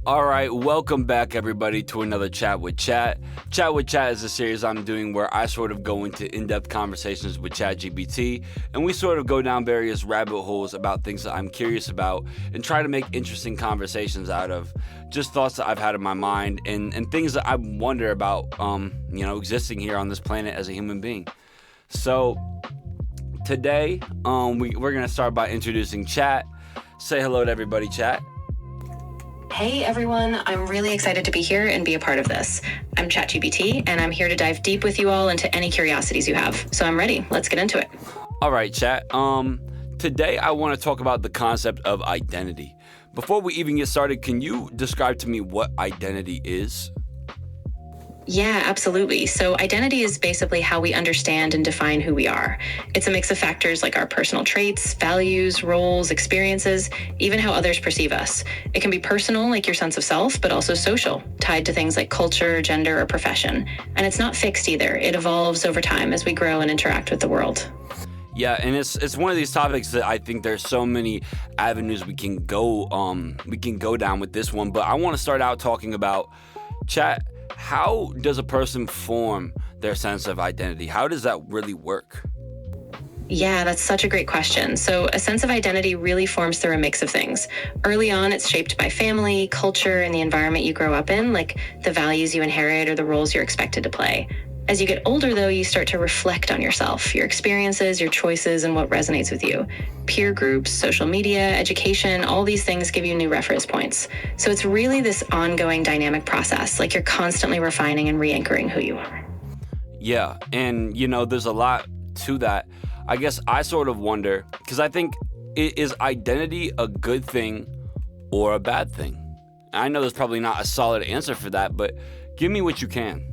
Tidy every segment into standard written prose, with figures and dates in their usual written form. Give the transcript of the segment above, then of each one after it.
All right, welcome back everybody to another Chat with Chat. Chat with Chat is a series I'm doing where I sort of go into in-depth conversations with Chat GPT, and we sort of go down various rabbit holes about things that I'm curious about and try to make interesting conversations out of just thoughts that I've had in my mind and things that I wonder about, existing here on this planet as a human being. So today, we're going to start by introducing Chat. Say hello to everybody, Chat. Hey everyone, I'm really excited to be here and be a part of this. I'm Chat GPT, and I'm here to dive deep with you all into any curiosities you have. So I'm ready. Let's get into it. All right, Chat. Today I want to talk about the concept of identity. Before we even get started, can you describe to me what identity is? Yeah, absolutely. So identity is basically how we understand and define who we are. It's a mix of factors like our personal traits, values, roles, experiences, even how others perceive us. It can be personal, like your sense of self, but also social, tied to things like culture, gender, or profession. And it's not fixed either. It evolves over time as we grow and interact with the world. Yeah, and it's one of these topics that I think there's so many avenues we can go down with this one, but I want to start out talking about, Chat, how does a person form their sense of identity? How does that really work? Yeah, that's such a great question. So a sense of identity really forms through a mix of things. Early on, it's shaped by family, culture, and the environment you grow up in, like the values you inherit or the roles you're expected to play. As you get older, though, you start to reflect on yourself, your experiences, your choices, and what resonates with you. Peer groups, social media, education, all these things give you new reference points. So it's really this ongoing dynamic process, like you're constantly refining and re-anchoring who you are. Yeah, and there's a lot to that. I guess I sort of wonder, because I think, is identity a good thing or a bad thing? I know there's probably not a solid answer for that, but give me what you can.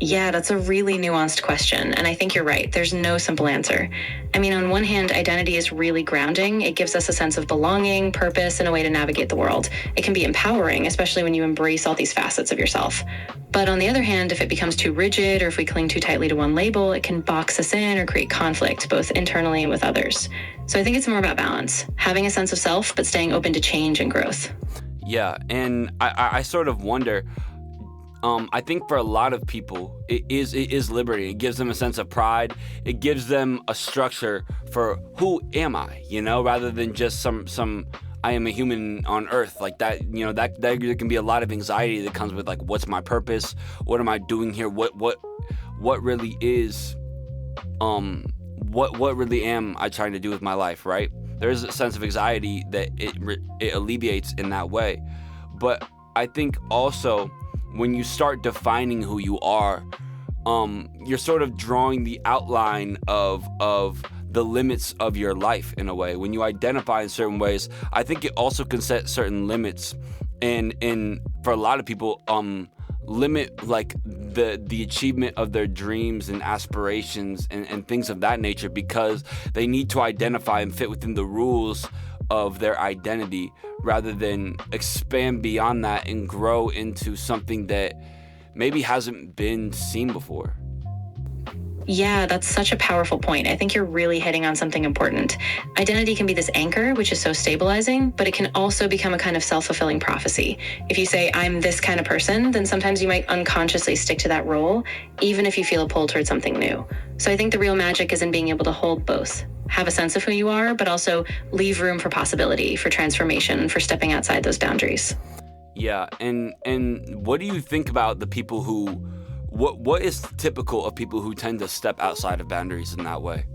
Yeah, that's a really nuanced question, and I think you're right. There's no simple answer. I mean, on one hand, identity is really grounding. It gives us a sense of belonging, purpose, and a way to navigate the world. It can be empowering, especially when you embrace all these facets of yourself. But on the other hand, if it becomes too rigid or if we cling too tightly to one label, it can box us in or create conflict, both internally and with others. So I think it's more about balance, having a sense of self, but staying open to change and growth. Yeah, and I sort of wonder, I think for a lot of people, it is liberty. It gives them a sense of pride. It gives them a structure for who am I, rather than just some I am a human on earth like that. That there can be a lot of anxiety that comes with like, what's my purpose? What am I doing here? What really is, what really am I trying to do with my life, right? There is a sense of anxiety that it alleviates in that way. But I think also, when you start defining who you are, you're sort of drawing the outline of the limits of your life in a way. When you identify in certain ways, I think it also can set certain limits, and for a lot of people, limit like the achievement of their dreams and aspirations and things of that nature, because they need to identify and fit within the rules of their identity rather than expand beyond that and grow into something that maybe hasn't been seen before. Yeah, that's such a powerful point. I think you're really hitting on something important. Identity can be this anchor, which is so stabilizing, but it can also become a kind of self-fulfilling prophecy. If you say, I'm this kind of person, then sometimes you might unconsciously stick to that role, even if you feel a pull towards something new. So I think the real magic is in being able to hold both. Have a sense of who you are, but also leave room for possibility, for transformation, for stepping outside those boundaries. Yeah, and what do you think about the people who, what is typical of people who tend to step outside of boundaries in that way?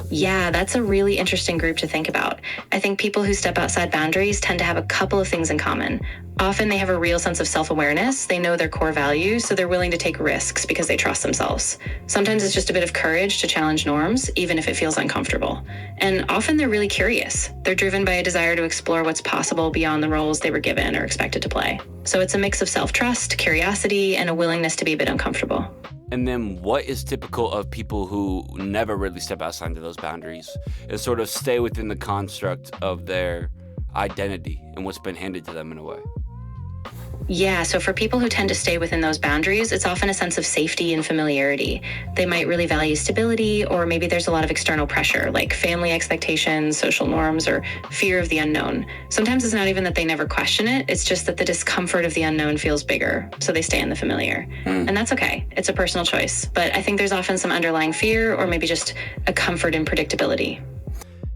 Yeah, that's a really interesting group to think about. I think people who step outside boundaries tend to have a couple of things in common. Often they have a real sense of self-awareness. They know their core values, so they're willing to take risks because they trust themselves. Sometimes it's just a bit of courage to challenge norms, even if it feels uncomfortable. And often they're really curious. They're driven by a desire to explore what's possible beyond the roles they were given or expected to play. So it's a mix of self-trust, curiosity, and a willingness to be a bit uncomfortable. And then what is typical of people who never really step outside of those boundaries and sort of stay within the construct of their identity and what's been handed to them in a way? Yeah, so for people who tend to stay within those boundaries, it's often a sense of safety and familiarity. They might really value stability, or maybe there's a lot of external pressure, like family expectations, social norms, or fear of the unknown. Sometimes it's not even that they never question it, it's just that the discomfort of the unknown feels bigger, so they stay in the familiar. And that's okay, it's a personal choice. But I think there's often some underlying fear, or maybe just a comfort in predictability.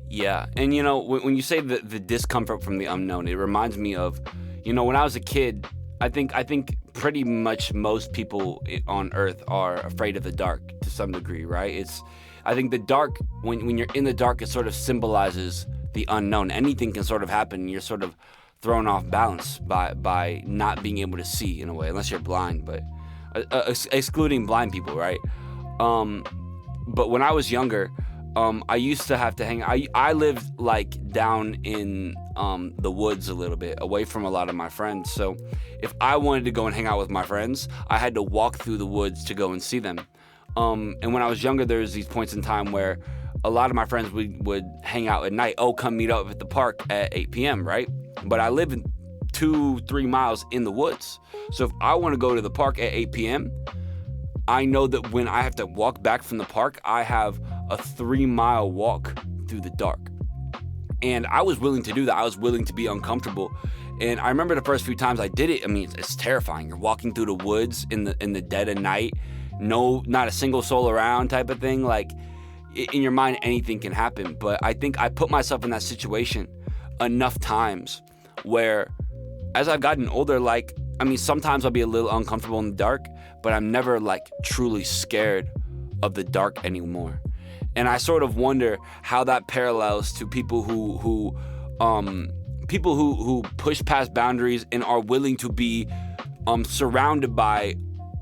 Yeah, and when you say the discomfort from the unknown, it reminds me of, when I was a kid, I think pretty much most people on Earth are afraid of the dark to some degree, right? I think the dark, when you're in the dark, it sort of symbolizes the unknown. Anything can sort of happen. You're sort of thrown off balance by not being able to see in a way, unless you're blind. But excluding blind people, right? But when I was younger, I used to have to hang. I lived like down in the woods a little bit, away from a lot of my friends. So if I wanted to go and hang out with my friends, I had to walk through the woods to go and see them. And when I was younger, there was these points in time where a lot of my friends would hang out at night. Oh, come meet up at the park at 8 p.m., right? But I live in 2-3 miles in the woods. So if I want to go to the park at 8 p.m., I know that when I have to walk back from the park, I have a 3-mile walk through the dark. And I was willing to do that. I was willing to be uncomfortable. And I remember the first few times I did it. I mean, it's terrifying. You're walking through the woods in the dead of night. Not a single soul around type of thing. Like, in your mind, anything can happen. But I think I put myself in that situation enough times where, as I've gotten older, sometimes I'll be a little uncomfortable in the dark, but I'm never truly scared of the dark anymore. And I sort of wonder how that parallels to people who push past boundaries and are willing to be surrounded by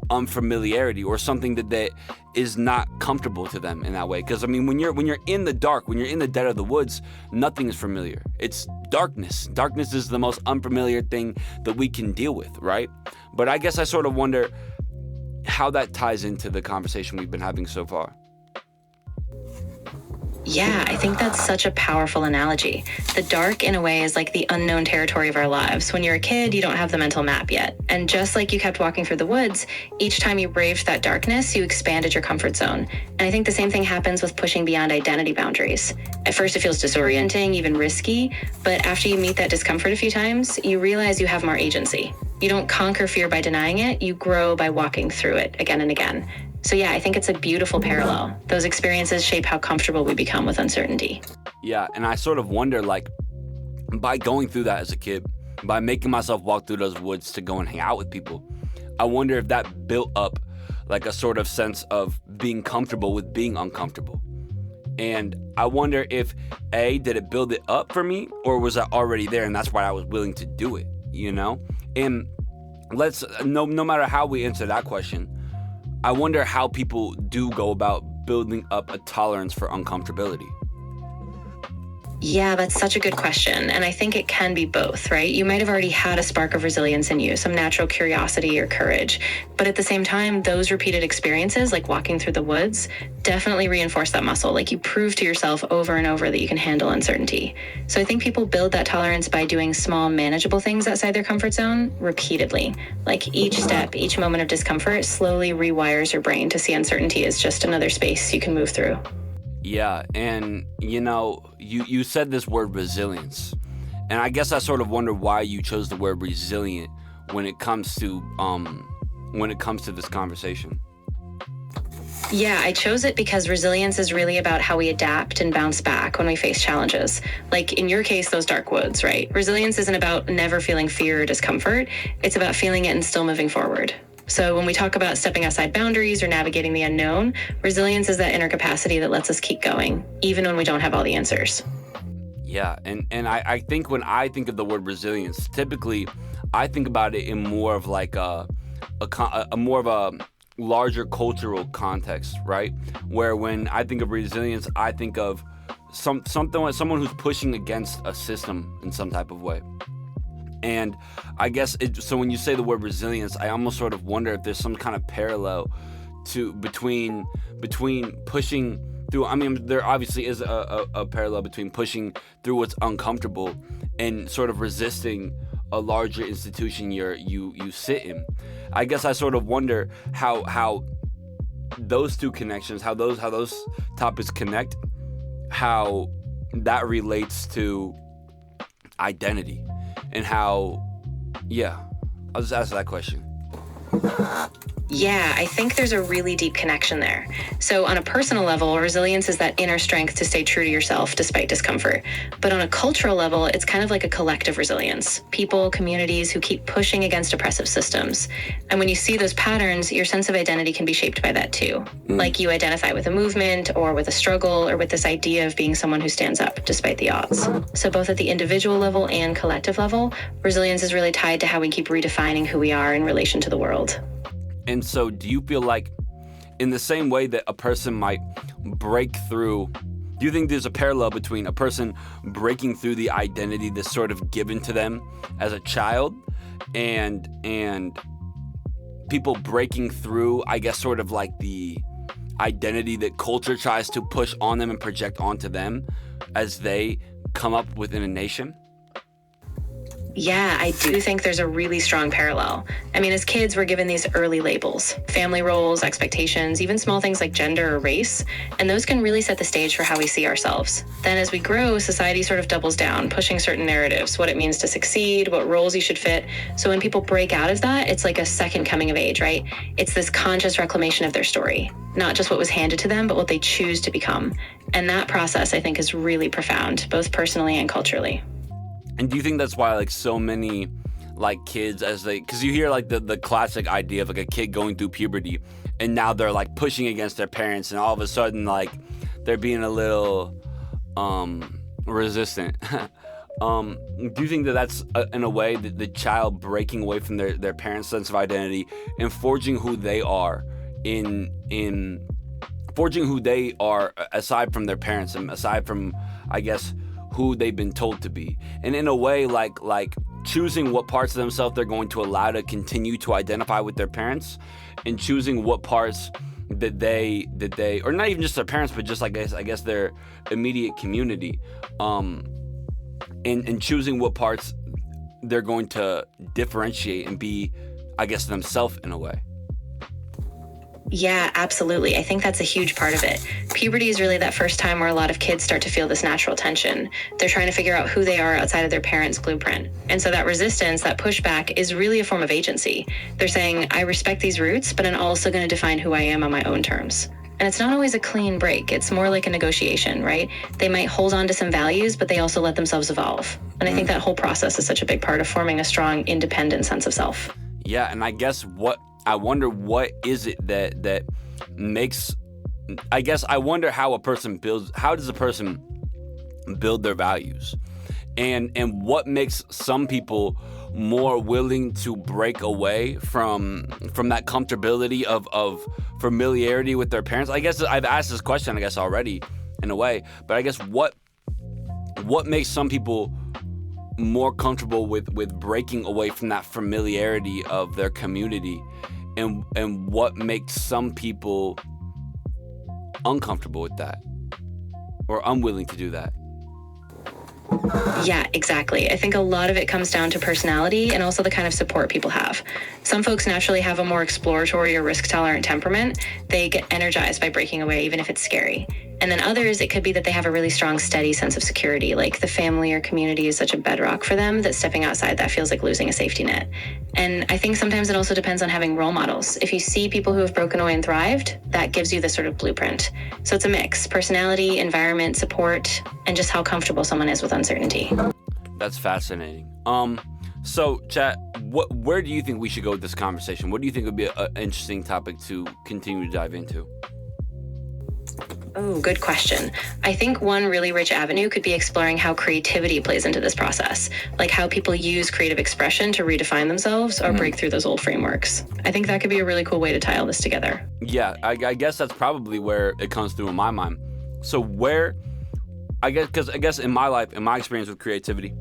unfamiliarity or something that is not comfortable to them in that way. Because when you're in the dark, when you're in the dead of the woods, nothing is familiar. It's darkness. Darkness is the most unfamiliar thing that we can deal with, right? But I guess I sort of wonder how that ties into the conversation we've been having so far. Yeah, I think that's such a powerful analogy. The dark, in a way, is like the unknown territory of our lives. When you're a kid, you don't have the mental map yet. And just like you kept walking through the woods, each time you braved that darkness, you expanded your comfort zone. And I think the same thing happens with pushing beyond identity boundaries. At first, it feels disorienting, even risky, but after you meet that discomfort a few times, you realize you have more agency. You don't conquer fear by denying it, you grow by walking through it again and again. So yeah, I think it's a beautiful parallel. Those experiences shape how comfortable we become with uncertainty. Yeah, and I sort of wonder, by going through that as a kid, by making myself walk through those woods to go and hang out with people, I wonder if that built up a sort of sense of being comfortable with being uncomfortable. And I wonder if, did it build it up for me, or was I already there and that's why I was willing to do it, And no matter how we answer that question, I wonder how people do go about building up a tolerance for uncomfortability. Yeah, that's such a good question. And I think it can be both, right? You might have already had a spark of resilience in you, some natural curiosity or courage. But at the same time, those repeated experiences, like walking through the woods, definitely reinforce that muscle. You prove to yourself over and over that you can handle uncertainty. So I think people build that tolerance by doing small, manageable things outside their comfort zone repeatedly. Each step, each moment of discomfort slowly rewires your brain to see uncertainty as just another space you can move through. Yeah, and you said this word resilience, and I guess I sort of wonder why you chose the word resilient when it comes to this conversation. Yeah, I chose it because resilience is really about how we adapt and bounce back when we face challenges. In your case, those dark woods, right? Resilience isn't about never feeling fear or discomfort. It's about feeling it and still moving forward. So when we talk about stepping outside boundaries or navigating the unknown, resilience is that inner capacity that lets us keep going, even when we don't have all the answers. Yeah, and I think when I think of the word resilience, typically I think about it in more of a more of a larger cultural context, right? Where when I think of resilience, I think of someone who's pushing against a system in some type of way. And I guess so when you say the word resilience, I almost sort of wonder if there's some kind of parallel between pushing through. There obviously is a parallel between pushing through what's uncomfortable and sort of resisting a larger institution you sit in. I guess I sort of wonder how those two connections, how those topics connect, how that relates to identity, and how, yeah, I'll just ask that question. Yeah, I think there's a really deep connection there. So on a personal level, resilience is that inner strength to stay true to yourself despite discomfort. But on a cultural level, it's kind of like a collective resilience. People, communities who keep pushing against oppressive systems. And when you see those patterns, your sense of identity can be shaped by that too. Like you identify with a movement or with a struggle or with this idea of being someone who stands up despite the odds. So both at the individual level and collective level, resilience is really tied to how we keep redefining who we are in relation to the world. And so do you feel like, in the same way that a person might break through, do you think there's a parallel between a person breaking through the identity that's sort of given to them as a child and people breaking through, I guess, sort of like the identity that culture tries to push on them and project onto them as they come up within a nation? Yeah, I do think there's a really strong parallel. I mean, as kids, we're given these early labels, family roles, expectations, even small things like gender or race, and those can really set the stage for how we see ourselves. Then as we grow, society sort of doubles down, pushing certain narratives, what it means to succeed, what roles you should fit. So when people break out of that, it's like a second coming of age, right? It's this conscious reclamation of their story, not just what was handed to them, but what they choose to become. And that process, I think, is really profound, both personally and culturally. And do you think that's why, like, so many, like, kids, because you hear, like, the classic idea of, like, a kid going through puberty, and now they're, like, pushing against their parents, and all of a sudden, like, they're being a little resistant. Do you think that that's, in a way, the child breaking away from their parents' sense of identity and forging who they are in forging who they are aside from their parents and aside from, I guess, who they've been told to be, and in a way, like choosing what parts of themselves they're going to allow to continue to identify with their parents, and choosing what parts that they or not even just their parents, but just, I guess their immediate community, and choosing what parts they're going to differentiate and be, I guess, themselves in a way. Yeah, absolutely. I think that's a huge part of it. Puberty is really that first time where a lot of kids start to feel this natural tension. They're trying to figure out who they are outside of their parents' blueprint. And so that resistance, that pushback, is really a form of agency. They're saying, I respect these roots, but I'm also going to define who I am on my own terms. And it's not always a clean break. It's more like a negotiation, right? They might hold on to some values, but they also let themselves evolve. And I think that whole process is such a big part of forming a strong, independent sense of self. Yeah, and I wonder what is it that makes, I guess I wonder how does a person build their values? And what makes some people more willing to break away from that comfortability of familiarity with their parents? I guess I've asked this question, I guess, already in a way, but I guess what makes some people more comfortable with breaking away from that familiarity of their community, and what makes some people uncomfortable with that or unwilling to do that? Yeah, exactly. I think a lot of it comes down to personality and also the kind of support people have. Some folks naturally have a more exploratory or risk-tolerant temperament. They get energized by breaking away, even if it's scary. And then others, it could be that they have a really strong, steady sense of security, like the family or community is such a bedrock for them that stepping outside that feels like losing a safety net. And I think sometimes it also depends on having role models. If you see people who have broken away and thrived, that gives you this sort of blueprint. So it's a mix: personality, environment, support, and just how comfortable someone is with uncertainty. That's fascinating. So, Chat, where do you think we should go with this conversation? What do you think would be an interesting topic to continue to dive into? Oh, good question. I think one really rich avenue could be exploring how creativity plays into this process, like how people use creative expression to redefine themselves or break through those old frameworks. I think that could be a really cool way to tie all this together. Yeah, I guess that's probably where it comes through in my mind. So I guess in my life, in my experience with creativity,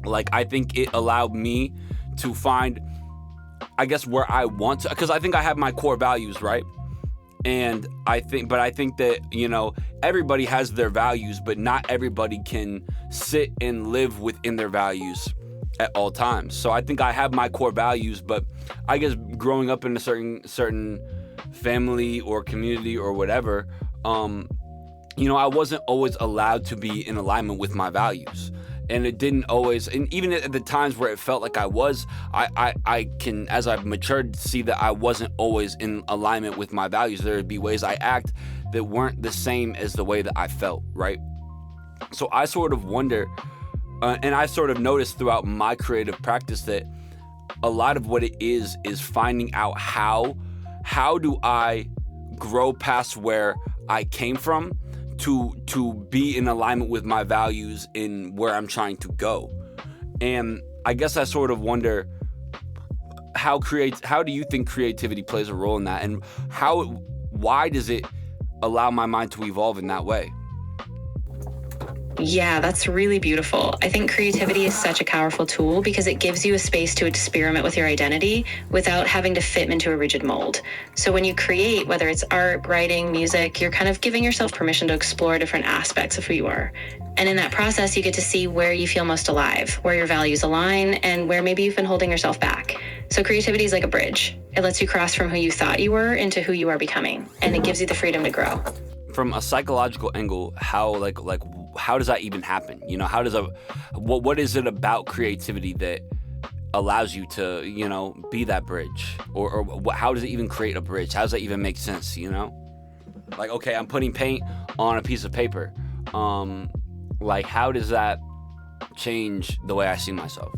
like, I think it allowed me to find, I guess, where I want to, because I think I have my core values, right? And I think that, everybody has their values, but not everybody can sit and live within their values at all times. So I think I have my core values, but I guess growing up in a certain family or community or whatever, I wasn't always allowed to be in alignment with my values. And it didn't always, and even at the times where it felt like I was, I can, as I've matured, see that I wasn't always in alignment with my values. There would be ways I act that weren't the same as the way that I felt, right? So I sort of wonder, and I sort of noticed throughout my creative practice that a lot of what it is finding out how do I grow past where I came from to be in alignment with my values in where I'm trying to go. And I guess I sort of wonder how do you think creativity plays a role in that, and why does it allow my mind to evolve in that way? Yeah, that's really beautiful. I think creativity is such a powerful tool because it gives you a space to experiment with your identity without having to fit into a rigid mold. So when you create, whether it's art, writing, music, you're kind of giving yourself permission to explore different aspects of who you are. And in that process, you get to see where you feel most alive, where your values align, and where maybe you've been holding yourself back. So creativity is like a bridge. It lets you cross from who you thought you were into who you are becoming, and it gives you the freedom to grow. From a psychological angle, how does that even happen? What is it about creativity that allows you to, be that bridge? Or how does it even create a bridge? How does that even make sense, Like, okay, I'm putting paint on a piece of paper. How does that change the way I see myself?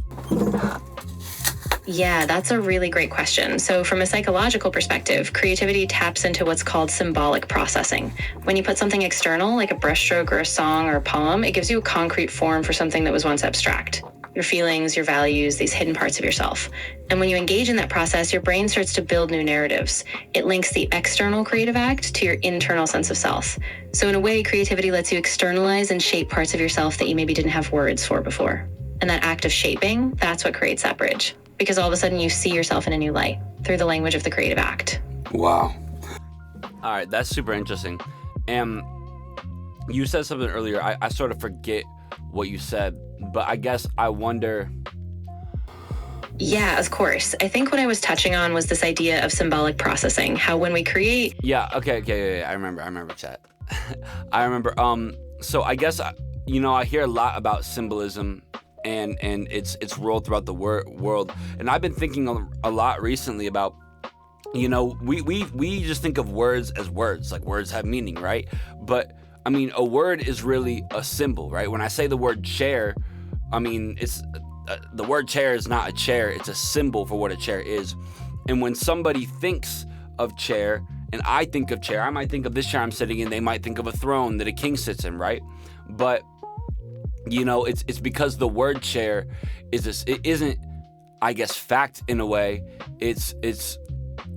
Yeah, that's a really great question. So from a psychological perspective, creativity taps into what's called symbolic processing. When you put something external, like a brushstroke or a song or a poem, it gives you a concrete form for something that was once abstract. Your feelings, your values, these hidden parts of yourself. And when you engage in that process, your brain starts to build new narratives. It links the external creative act to your internal sense of self. So in a way, creativity lets you externalize and shape parts of yourself that you maybe didn't have words for before. And that act of shaping, that's what creates that bridge. Because all of a sudden you see yourself in a new light through the language of the creative act. Wow. All right, that's super interesting. And you said something earlier. I sort of forget what you said, but I guess I wonder. Yeah, of course. I think what I was touching on was this idea of symbolic processing, how when we create. Yeah, okay. I remember Chat. I remember. So I guess, I hear a lot about symbolism and its role throughout the world. And I've been thinking a lot recently about, we just think of words as words, like words have meaning, right? But I mean, a word is really a symbol, right? When I say the word chair, I mean, it's the word chair is not a chair, it's a symbol for what a chair is. And when somebody thinks of chair and I think of chair, I might think of this chair I'm sitting in, they might think of a throne that a king sits in, right? But it's because the word chair it isn't, I guess, fact in a way. It's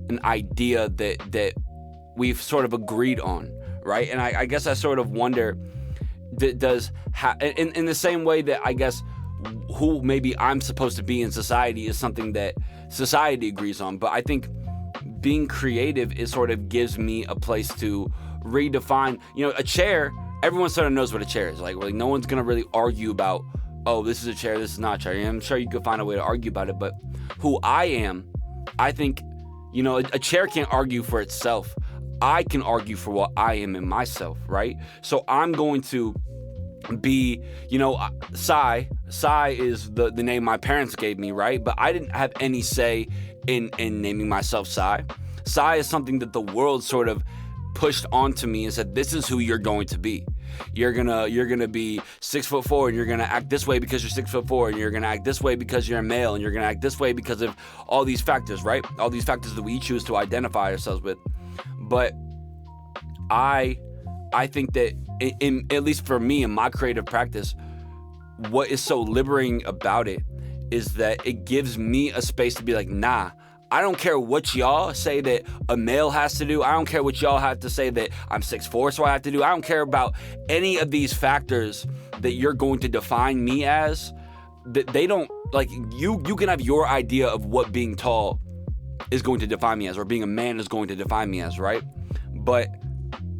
an idea that we've sort of agreed on, right? And I guess I sort of wonder, in the same way that I guess who maybe I'm supposed to be in society is something that society agrees on. But I think being creative sort of gives me a place to redefine, a chair. Everyone sort of knows what a chair is. Like no one's going to really argue about, oh, this is a chair, this is not a chair. And I'm sure you could find a way to argue about it. But who I am, I think, a chair can't argue for itself. I can argue for what I am in myself, right? So I'm going to be, Sai. Sai is the name my parents gave me, right? But I didn't have any say in naming myself Sai. Sai is something that the world sort of pushed onto me and said, this is who you're going to be. You're gonna be 6'4" and you're gonna act this way because you're 6'4", and you're gonna act this way because you're a male, and you're gonna act this way because of all these factors, right? All these factors that we choose to identify ourselves with. But I think that in at least for me in my creative practice, what is so liberating about it is that it gives me a space to be like, nah, I don't care what y'all say that a male has to do. I don't care what y'all have to say that I'm 6'4", so I have to do. I don't care about any of these factors that you're going to define me as. That they don't, like, you can have your idea of what being tall is going to define me as, or being a man is going to define me as, right? But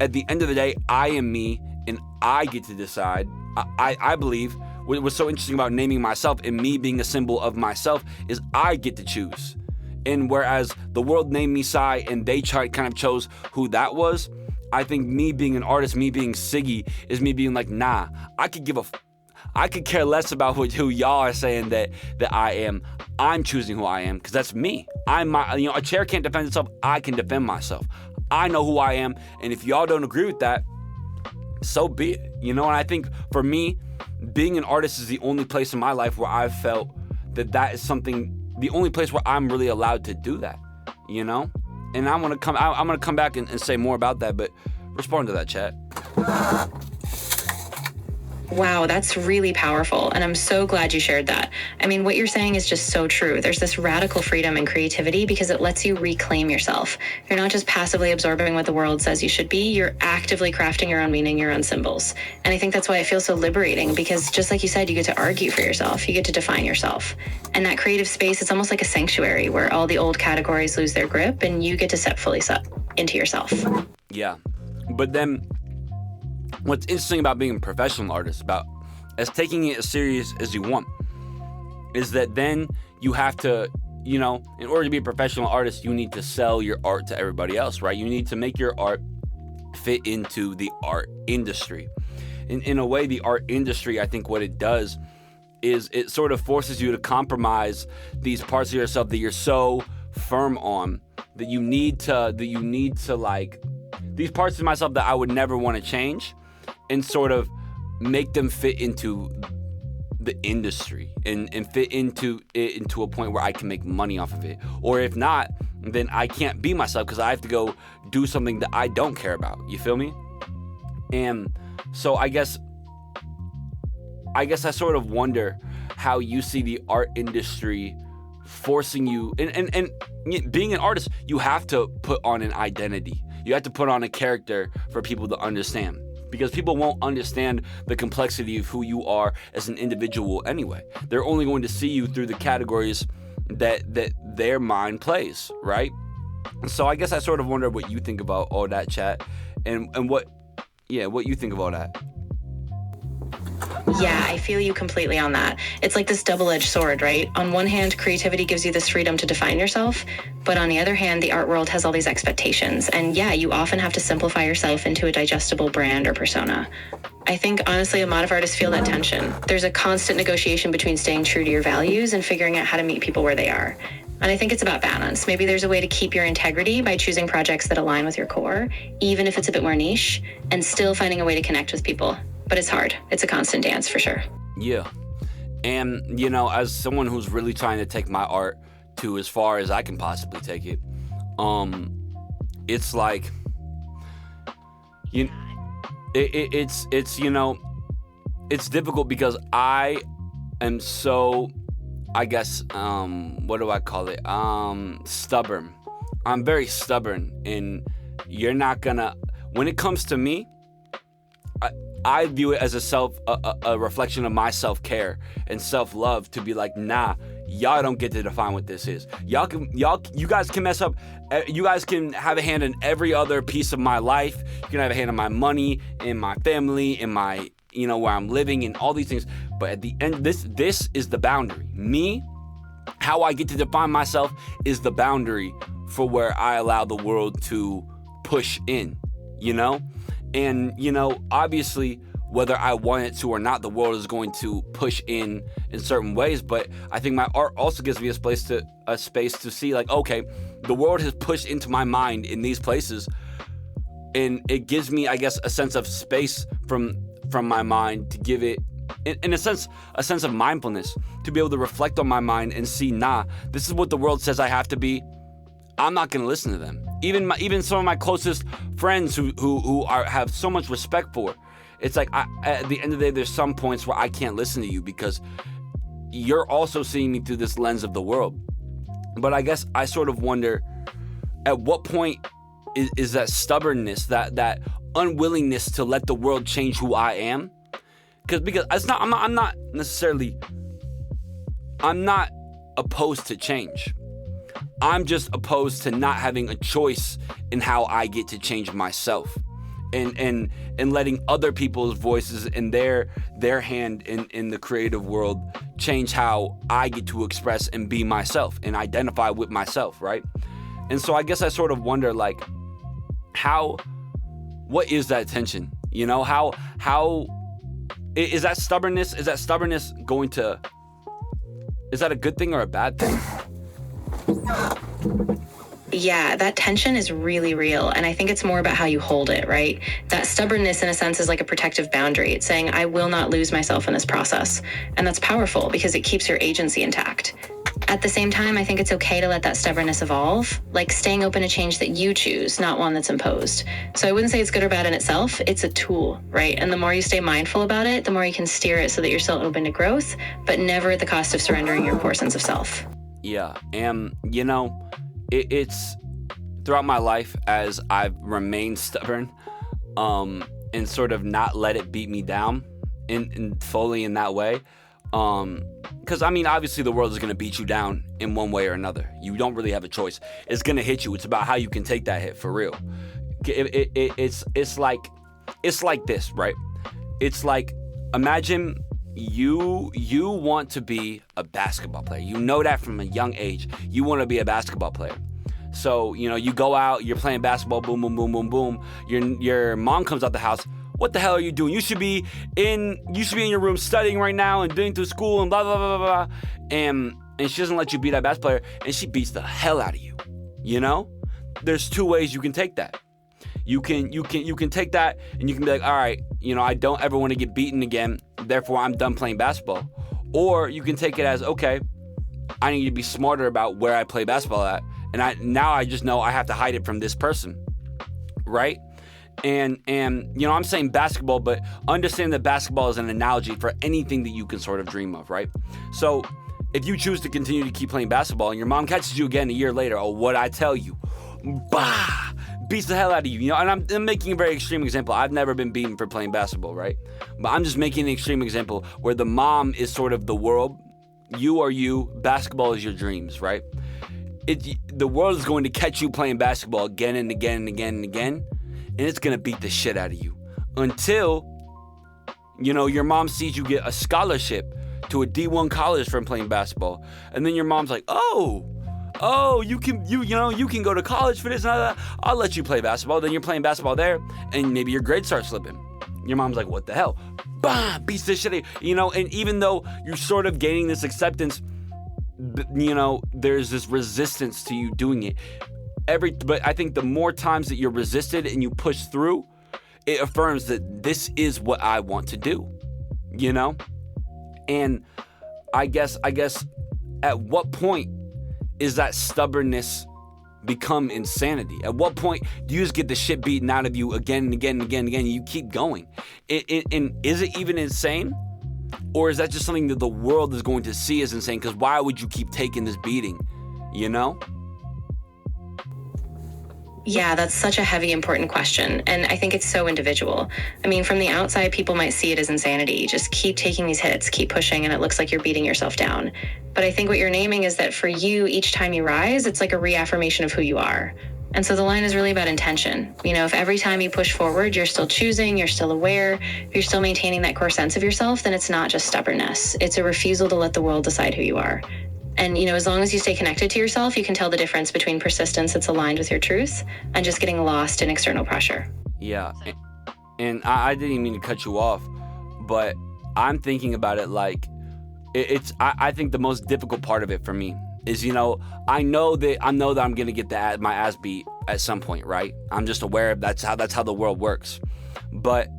at the end of the day, I am me, and I get to decide. I believe what's so interesting about naming myself and me being a symbol of myself is I get to choose. And whereas the world named me Psy and they kind of chose who that was, I think me being an artist, me being Siggy, is me being like, nah, I could care less about who y'all are saying that I am. I'm choosing who I am because that's me. A chair can't defend itself. I can defend myself. I know who I am, and if y'all don't agree with that, so be it. And I think for me, being an artist is the only place in my life where I've felt that is something, the only place where I'm really allowed to do that. And I'm gonna come back and say more about that, but respond to that, chat. Wow, that's really powerful. And I'm so glad you shared that. I mean, what you're saying is just so true. There's this radical freedom in creativity because it lets you reclaim yourself. You're not just passively absorbing what the world says you should be, you're actively crafting your own meaning, your own symbols. And I think that's why it feels so liberating, because just like you said, you get to argue for yourself, you get to define yourself. And that creative space, it's almost like a sanctuary where all the old categories lose their grip and you get to step fully into yourself. Yeah. But then what's interesting about being a professional artist, about as taking it as serious as you want, is that then you have to, in order to be a professional artist, you need to sell your art to everybody else, right? You need to make your art fit into the art industry. In a way, the art industry, I think what it does is it sort of forces you to compromise these parts of yourself that you're so firm on, that you need to like, these parts of myself that I would never want to change, and sort of make them fit into the industry and fit into a point where I can make money off of it. Or if not, then I can't be myself because I have to go do something that I don't care about. You feel me? And so I guess I sort of wonder how you see the art industry forcing you, and being an artist, you have to put on an identity. You have to put on a character for people to understand, because people won't understand the complexity of who you are as an individual anyway. They're only going to see you through the categories that their mind plays, right? So I guess I sort of wonder what you think about all that, chat, and what you think of all that. Yeah, I feel you completely on that. It's like this double-edged sword, right? On one hand, creativity gives you this freedom to define yourself, but on the other hand, the art world has all these expectations. And yeah, you often have to simplify yourself into a digestible brand or persona. I think, honestly, a lot of artists feel that tension. There's a constant negotiation between staying true to your values and figuring out how to meet people where they are. And I think it's about balance. Maybe there's a way to keep your integrity by choosing projects that align with your core, even if it's a bit more niche, and still finding a way to connect with people. But it's hard. It's a constant dance for sure. Yeah. And, as someone who's really trying to take my art to as far as I can possibly take it, it's like, it's difficult because I am so, I guess, what do I call it? Stubborn. I'm very stubborn, and you're not gonna, when it comes to me, I view it as a reflection of my self-care and self-love, to be like, nah, y'all don't get to define what this is. You guys can mess up. You guys can have a hand in every other piece of my life. You can have a hand in my money, in my family, in my, where I'm living, and all these things. But at the end, this is the boundary. Me, how I get to define myself is the boundary for where I allow the world to push in, And, obviously, whether I want it to or not, the world is going to push in certain ways. But I think my art also gives me a space to see, like, okay, the world has pushed into my mind in these places. And it gives me, I guess, a sense of space from my mind to give it, in a sense of mindfulness, to be able to reflect on my mind and see, nah, this is what the world says I have to be. I'm not going to listen to them. Even some of my closest friends who have so much respect for. It's like, at the end of the day, there's some points where I can't listen to you because you're also seeing me through this lens of the world. But I guess I sort of wonder, at what point is that stubbornness, that unwillingness to let the world change who I am? Because it's not. I'm not necessarily. I'm not opposed to change. I'm just opposed to not having a choice in how I get to change myself. and letting other people's voices and their hand in the creative world change how I get to express and be myself and identify with myself, right? And so I guess I sort of wonder, like, what is that tension? You know, how is that stubbornness? Is that a good thing or a bad thing? Yeah, that tension is really real. And I think it's more about how you hold it, right? That stubbornness, in a sense, is like a protective boundary. It's saying, I will not lose myself in this process. And that's powerful because it keeps your agency intact. At the same time, I think it's okay to let that stubbornness evolve, like staying open to change that you choose, not one that's imposed. So I wouldn't say it's good or bad in itself. It's a tool, right? And the more you stay mindful about it, the more you can steer it so that you're still open to growth, but never at the cost of surrendering your core sense of self. Yeah. And, you know, it's throughout my life as I've remained stubborn, and sort of not let it beat me down in fully in that way. Because I mean, obviously the world is going to beat you down in one way or another. You don't really have a choice. It's going to hit you. It's about how you can take that hit for real. It's like this, right? It's like, imagine you want to be a basketball player. You know that from a young age. You want to be a basketball player. So, you know, you go out, you're playing basketball, boom, boom, boom, boom, boom. Your mom comes out the house. What the hell are you doing? You should be in your room studying right now and doing through school and blah, blah, blah, blah, blah. And she doesn't let you be that basketball player, and she beats the hell out of you. You know? There's two ways you can take that. You can take that and you can be like, all right, you know, I don't ever want to get beaten again, therefore I'm done playing basketball. Or you can take it as, okay, I need to be smarter about where I play basketball at, and I just know I have to hide it from this person, right? And you know, I'm saying basketball, but understand that basketball is an analogy for anything that you can sort of dream of, right? So if you choose to continue to keep playing basketball and your mom catches you again a year later, oh, what I tell you, bah, beats the hell out of you, you know. And I'm making a very extreme example. I've never been beaten for playing basketball, right? But I'm just making an extreme example where the mom is sort of the world, you are you, basketball is your dreams, right? The world is going to catch you playing basketball again and again and again and again, and it's going to beat the shit out of you until, you know, your mom sees you get a scholarship to a D1 college from playing basketball, and then your mom's like, oh, you can go to college for this and that. I'll let you play basketball. Then you're playing basketball there, and maybe your grades start slipping. Your mom's like, what the hell? Bah, beats the shit out of you, you know. And even though you're sort of gaining this acceptance, you know, there's this resistance to you doing it. But I think the more times that you're resisted and you push through, it affirms that this is what I want to do, you know? And I guess at what point is that stubbornness become insanity? At what point do you just get the shit beaten out of you again and again and again and again, and you keep going? And is it even insane? Or is that just something that the world is going to see as insane? Because why would you keep taking this beating, you know? Yeah, that's such a heavy, important question. And I think it's so individual. I mean, from the outside, people might see it as insanity. Just keep taking these hits, keep pushing, and it looks like you're beating yourself down. But I think what you're naming is that for you, each time you rise, it's like a reaffirmation of who you are. And so the line is really about intention. You know, if every time you push forward, you're still choosing, you're still aware, you're still maintaining that core sense of yourself, then it's not just stubbornness. It's a refusal to let the world decide who you are. And, you know, as long as you stay connected to yourself, you can tell the difference between persistence that's aligned with your truth and just getting lost in external pressure. Yeah. And I didn't even mean to cut you off, but I'm thinking about it like I think the most difficult part of it for me is, you know, I know that I'm going to get my ass beat at some point, right? I'm just aware of that's how the world works. But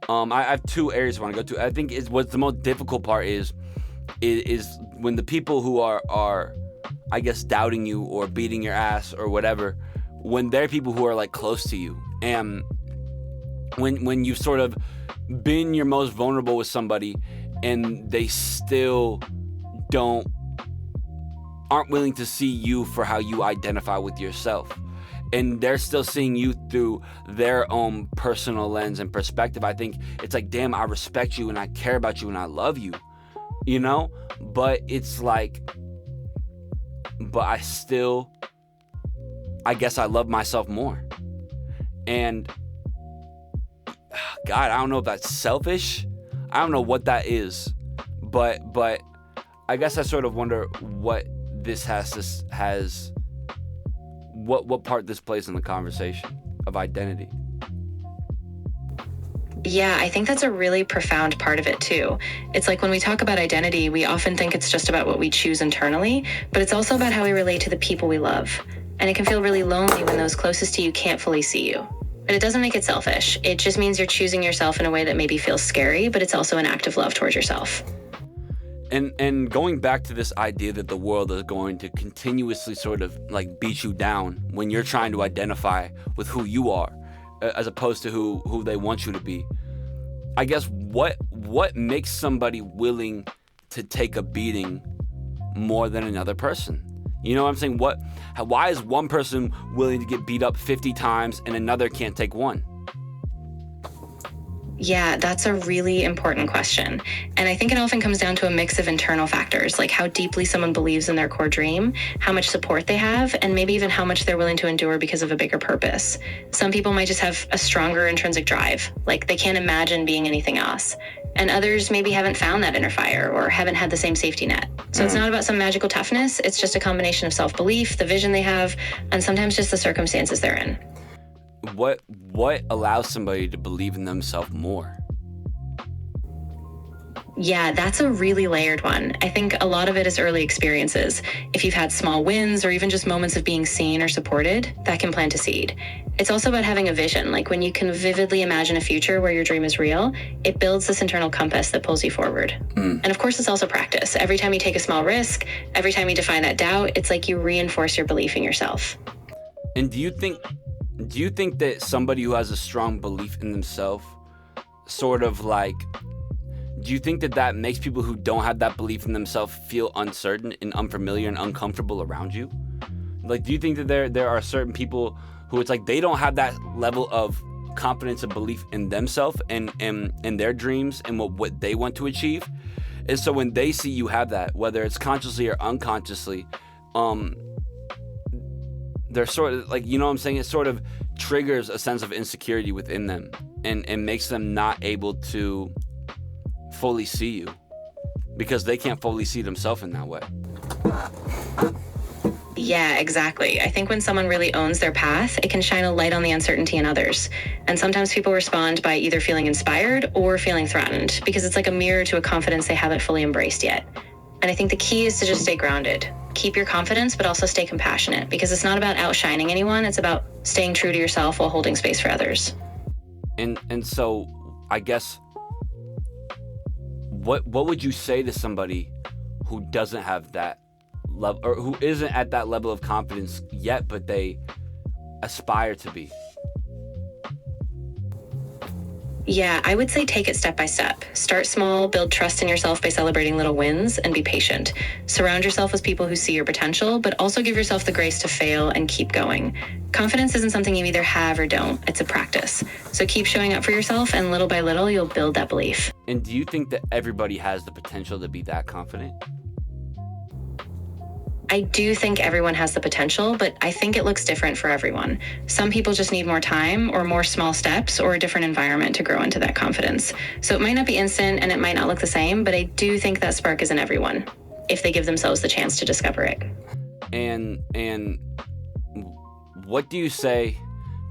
I have two areas I want to go to. I think what's the most difficult part is when the people who are I guess doubting you or beating your ass or whatever, when they're people who are like close to you, and when you've sort of been your most vulnerable with somebody and they still aren't willing to see you for how you identify with yourself, and they're still seeing you through their own personal lens and perspective. I think it's like, damn, I respect you and I care about you and I love you, you know? But it's like, but I guess I love myself more. And God, I don't know if that's selfish. I don't know what that is, but I guess I sort of wonder what this what part this plays in the conversation of identity. Yeah, I think that's a really profound part of it too. It's like when we talk about identity, we often think it's just about what we choose internally, but it's also about how we relate to the people we love. And it can feel really lonely when those closest to you can't fully see you. But it doesn't make it selfish. It just means you're choosing yourself in a way that maybe feels scary, but it's also an act of love towards yourself. And going back to this idea that the world is going to continuously sort of like beat you down when you're trying to identify with who you are, as opposed to who they want you to be. I guess what makes somebody willing to take a beating more than another person? You know what I'm saying? Why is one person willing to get beat up 50 times and another can't take one? Yeah, that's a really important question. And I think it often comes down to a mix of internal factors, like how deeply someone believes in their core dream, how much support they have, and maybe even how much they're willing to endure because of a bigger purpose. Some people might just have a stronger intrinsic drive, like they can't imagine being anything else. And others maybe haven't found that inner fire or haven't had the same safety net. So it's not about some magical toughness. It's just a combination of self-belief, the vision they have, and sometimes just the circumstances they're in. What allows somebody to believe in themselves more? Yeah, that's a really layered one. I think a lot of it is early experiences. If you've had small wins or even just moments of being seen or supported, that can plant a seed. It's also about having a vision. Like when you can vividly imagine a future where your dream is real, it builds this internal compass that pulls you forward. And of course, it's also practice. Every time you take a small risk, every time you define that doubt, it's like you reinforce your belief in yourself. And do you think that somebody who has a strong belief in themselves sort of like, do you think that makes people who don't have that belief in themselves feel uncertain and unfamiliar and uncomfortable around you? Like, do you think that there are certain people who it's like they don't have that level of confidence and belief in themselves and their dreams and what they want to achieve? And so when they see you have that, whether it's consciously or unconsciously, they're sort of like, you know what I'm saying? It sort of triggers a sense of insecurity within them and makes them not able to fully see you because they can't fully see themselves in that way. Yeah, exactly. I think when someone really owns their path, it can shine a light on the uncertainty in others. And sometimes people respond by either feeling inspired or feeling threatened because it's like a mirror to a confidence they haven't fully embraced yet. And I think the key is to just stay grounded. Keep your confidence, but also stay compassionate because it's not about outshining anyone. It's about staying true to yourself while holding space for others. And so I guess what would you say to somebody who doesn't have that level or who isn't at that level of confidence yet, but they aspire to be? Yeah, I would say take it step by step. Start small, build trust in yourself by celebrating little wins, and be patient. Surround yourself with people who see your potential, but also give yourself the grace to fail and keep going. Confidence isn't something you either have or don't, it's a practice. So keep showing up for yourself, and little by little, you'll build that belief. And do you think that everybody has the potential to be that confident? I do think everyone has the potential, but I think it looks different for everyone. Some people just need more time or more small steps or a different environment to grow into that confidence. So it might not be instant and it might not look the same, but I do think that spark is in everyone if they give themselves the chance to discover it. And what do you say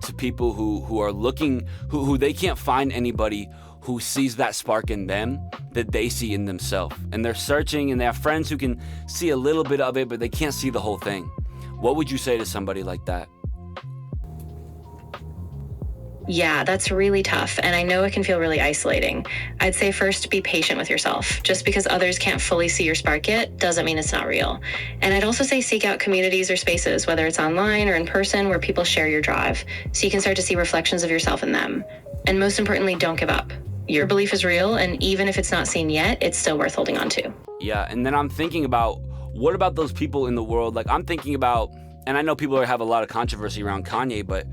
to people who are looking, who they can't find anybody who sees that spark in them that they see in themselves, and they're searching and they have friends who can see a little bit of it, but they can't see the whole thing? What would you say to somebody like that? Yeah, that's really tough, and I know it can feel really isolating. I'd say first, be patient with yourself. Just because others can't fully see your spark yet doesn't mean it's not real. And I'd also say seek out communities or spaces, whether it's online or in person, where people share your drive, so you can start to see reflections of yourself in them. And most importantly, don't give up. Your belief is real, and even if it's not seen yet, it's still worth holding on to. Yeah, and then I'm thinking about, what about those people in the world? Like, I'm thinking about, and I know people have a lot of controversy around Kanye, but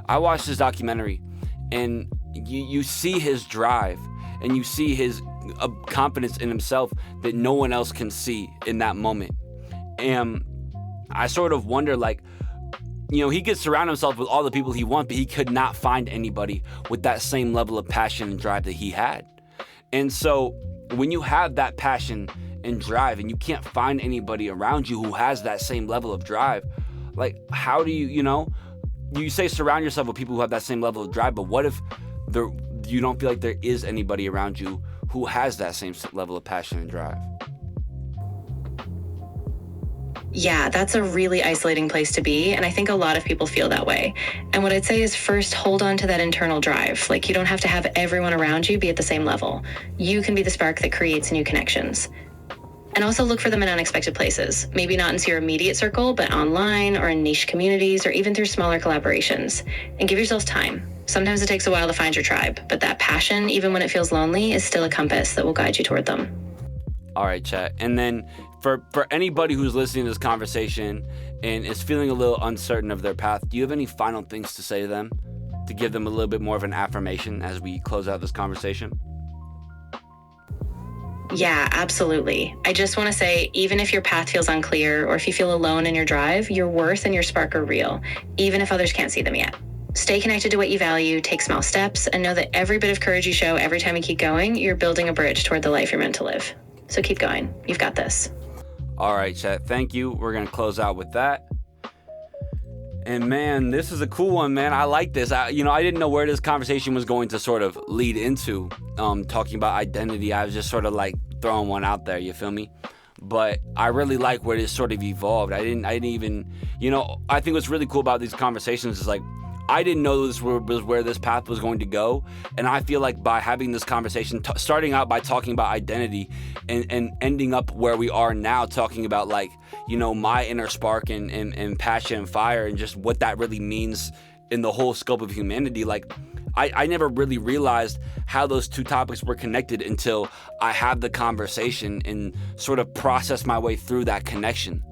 I watched this documentary, and you see his drive, and you see his confidence in himself that no one else can see in that moment. And I sort of wonder, like, he could surround himself with all the people he wants, but he could not find anybody with that same level of passion and drive that he had. And so when you have that passion and drive and you can't find anybody around you who has that same level of drive, like, how do you say surround yourself with people who have that same level of drive, but what if you don't feel like there is anybody around you who has that same level of passion and drive? Yeah, that's a really isolating place to be, and I think a lot of people feel that way. And what I'd say is first, hold on to that internal drive. Like, you don't have to have everyone around you be at the same level. You can be the spark that creates new connections. And also look for them in unexpected places. Maybe not into your immediate circle, but online or in niche communities or even through smaller collaborations. And give yourself time. Sometimes it takes a while to find your tribe, but that passion, even when it feels lonely, is still a compass that will guide you toward them. All right, chat. And then for anybody who's listening to this conversation and is feeling a little uncertain of their path, do you have any final things to say to them to give them a little bit more of an affirmation as we close out this conversation? Yeah, absolutely. I just want to say, even if your path feels unclear or if you feel alone in your drive, your worth and your spark are real, even if others can't see them yet. Stay connected to what you value, take small steps, and know that every bit of courage you show every time you keep going, you're building a bridge toward the life you're meant to live. So keep going. You've got this. All right, chat. Thank you. We're going to close out with that. And man, this is a cool one, man. I like this. I didn't know where this conversation was going to sort of lead into, talking about identity. I was just sort of like throwing one out there, you feel me? But I really like where this sort of evolved. I didn't even, I think what's really cool about these conversations is like, I didn't know this was where this path was going to go. And I feel like by having this conversation, starting out by talking about identity and ending up where we are now, talking about like, my inner spark and passion and fire and just what that really means in the whole scope of humanity. Like, I never really realized how those two topics were connected until I had the conversation and sort of processed my way through that connection.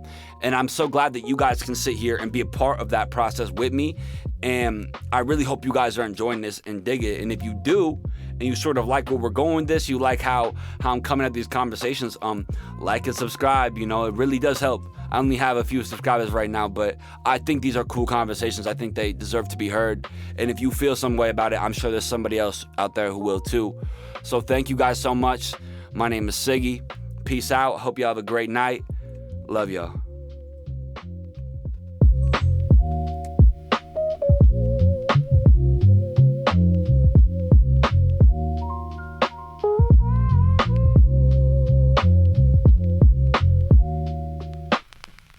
And I'm so glad that you guys can sit here and be a part of that process with me. And I really hope you guys are enjoying this and dig it. And if you do, and you sort of like where we're going with this, you like how I'm coming at these conversations, like and subscribe. It really does help. I only have a few subscribers right now, but I think these are cool conversations. I think they deserve to be heard. And if you feel some way about it, I'm sure there's somebody else out there who will too. So thank you guys so much. My name is Siggy. Peace out. Hope you have a great night. Love y'all.